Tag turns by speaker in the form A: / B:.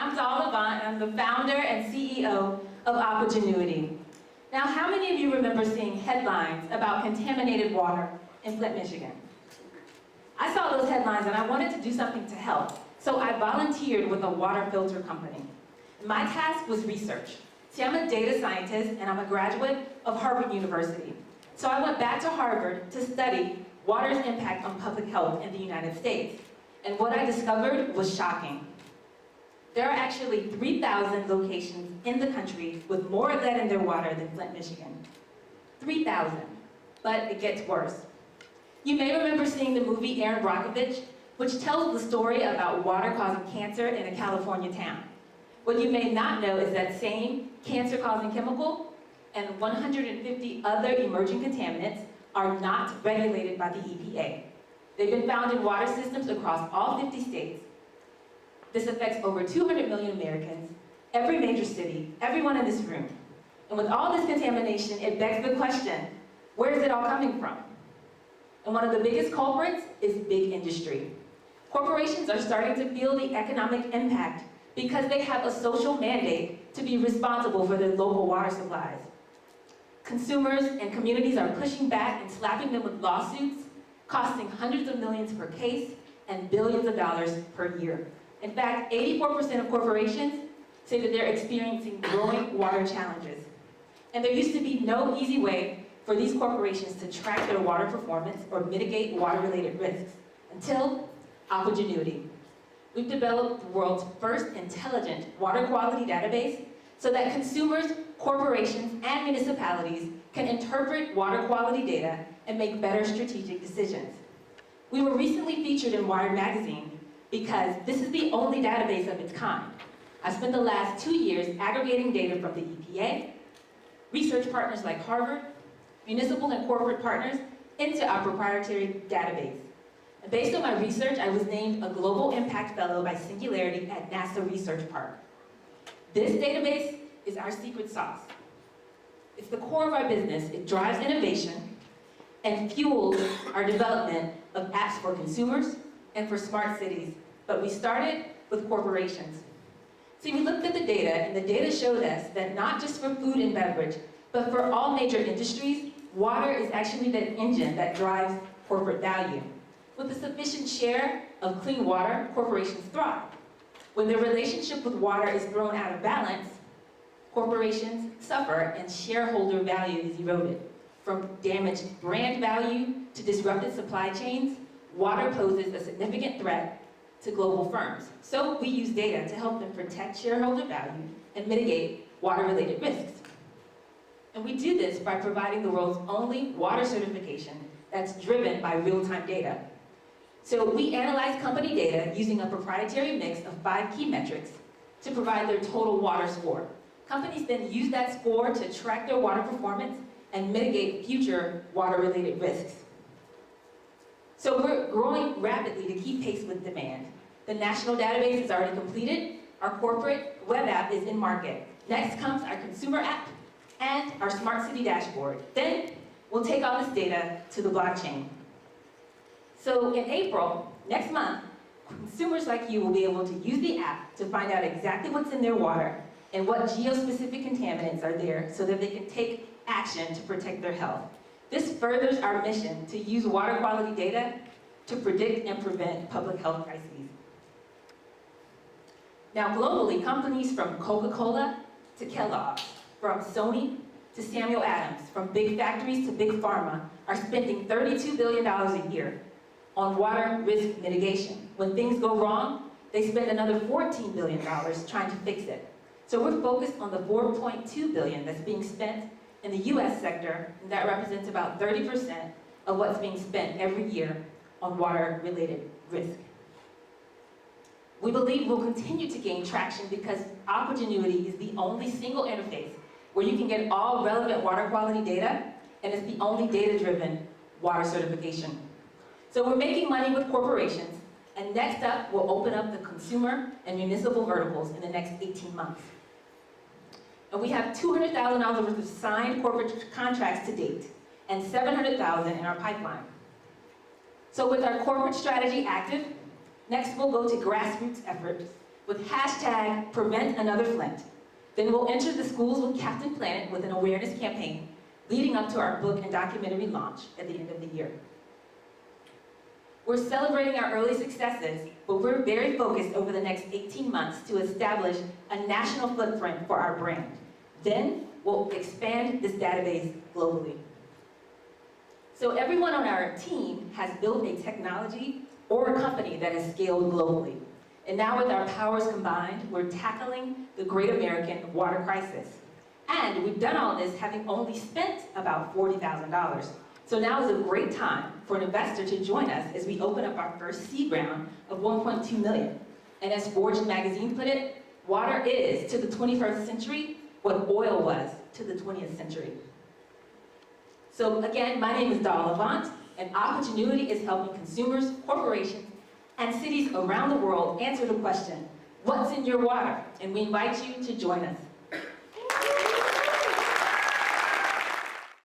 A: I'm Dawn, and I'm the founder and CEO of Aquagenuity. Now, how many of you remember seeing headlines about contaminated water in Flint, Michigan? I saw those headlines and I wanted to do something to help, so I volunteered with a water filter company. My task was research. See, I'm a data scientist and I'm a graduate of Harvard University. So I went back to Harvard to study water's impact on public health in the United States. And what I discovered was shocking. There are actually 3,000 locations in the country with more lead in their water than Flint, Michigan. 3,000. But it gets worse. You may remember seeing the movie Aaron Brockovich, which tells the story about water causing cancer in a California town. What you may not know is that same cancer-causing chemical and 150 other emerging contaminants are not regulated by the EPA. They've been found in water systems across all 50 states. This affects over 200 million Americans, every major city, everyone in this room. And with all this contamination, it begs the question, where is it all coming from? And one of the biggest culprits is big industry. Corporations are starting to feel the economic impact because they have a social mandate to be responsible for their local water supplies. Consumers and communities are pushing back and slapping them with lawsuits, costing hundreds of millions per case and billions of dollars per year. In fact, 84% of corporations say that they're experiencing growing water challenges. And there used to be no easy way for these corporations to track their water performance or mitigate water-related risks until Aquagenuity. We've developed the world's first intelligent water quality database so that consumers, corporations, and municipalities can interpret water quality data and make better strategic decisions. We were recently featured in Wired magazine because this is the only database of its kind. I spent the last 2 years aggregating data from the EPA, research partners like Harvard, municipal and corporate partners into our proprietary database. And based on my research, I was named a Global Impact Fellow by Singularity at NASA Research Park. This database is our secret sauce. It's the core of our business. It drives innovation and fuels our development of apps for consumers and for smart cities. But we started with corporations. See, we looked at the data, and the data showed us that not just for food and beverage, but for all major industries, water is actually the engine that drives corporate value. With a sufficient share of clean water, corporations thrive. When their relationship with water is thrown out of balance, corporations suffer and shareholder value is eroded. From damaged brand value to disrupted supply chains, water poses a significant threat to global firms. So we use data to help them protect shareholder value and mitigate water-related risks. And we do this by providing the world's only water certification that's driven by real-time data. So we analyze company data using a proprietary mix of 5 key metrics to provide their total water score. Companies then use that score to track their water performance and mitigate future water-related risks. So we're growing rapidly to keep pace with demand. The national database is already completed. Our corporate web app is in market. Next comes our consumer app and our smart city dashboard. Then we'll take all this data to the blockchain. So in April, next month, consumers like you will be able to use the app to find out exactly what's in their water and what geo-specific contaminants are there so that they can take action to protect their health. This furthers our mission to use water quality data to predict and prevent public health crises. Now globally, companies from Coca-Cola to Kellogg's, from Sony to Samuel Adams, from big factories to big pharma, are spending $32 billion a year on water risk mitigation. When things go wrong, they spend another $14 billion trying to fix it. So we're focused on the $4.2 billion that's being spent in the US sector, and that represents about 30% of what's being spent every year on water-related risk. We believe we'll continue to gain traction because Aquagenuity is the only single interface where you can get all relevant water quality data, and it's the only data-driven water certification. So we're making money with corporations, and next up, we'll open up the consumer and municipal verticals in the next 18 months. And we have $200,000 worth of signed corporate contracts to date, and $700,000 in our pipeline. So with our corporate strategy active, next we'll go to grassroots efforts with hashtag Prevent Another Flint. Then we'll enter the schools with Captain Planet with an awareness campaign leading up to our book and documentary launch at the end of the year. We're celebrating our early successes, but we're very focused over the next 18 months to establish a national footprint for our brand. Then we'll expand this database globally. So everyone on our team has built a technology or a company that has scaled globally. And now with our powers combined, we're tackling the great American water crisis. And we've done all this having only spent about $40,000. So now is a great time for an investor to join us as we open up our first seed round of $1.2 million. And as Fortune magazine put it, water is to the 21st century what oil was to the 20th century. So again, my name is Dawn Levant, and Aquagenuity is helping consumers, corporations, and cities around the world answer the question, what's in your water? And we invite you to join us.